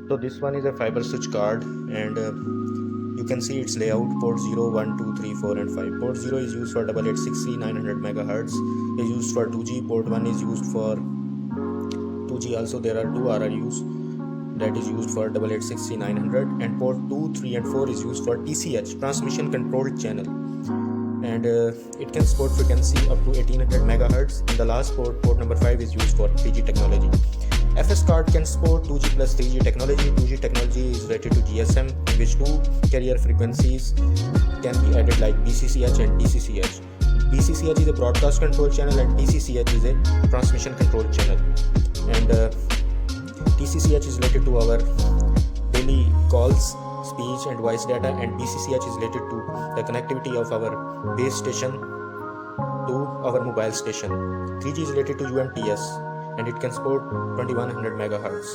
So this one is a fiber switch card, and you can see its layout. Port 0, 1, 2, 3, 4 and 5. Port 0 is used for 8860 900 megahertz, is used for 2G. Port 1 is used for 2G. Also there are two RRUs that is used for 8860 900, and port 2, 3 and 4 is used for TCH, transmission controlled channel, and it can support frequency up to 1800 megahertz. In the last port number 5 is used for 3G technology. FS card can support 2G plus 3G technology. 2G technology is related to GSM, in which two carrier frequencies can be added like BCCH and TCCH. BCCH is a broadcast control channel and TCCH is a transmission control channel. And TCCH is related to our daily calls, speech and voice data, and BCCH is related to the connectivity of our base station to our mobile station. 3G is related to UMTS and it can support 2100 megahertz.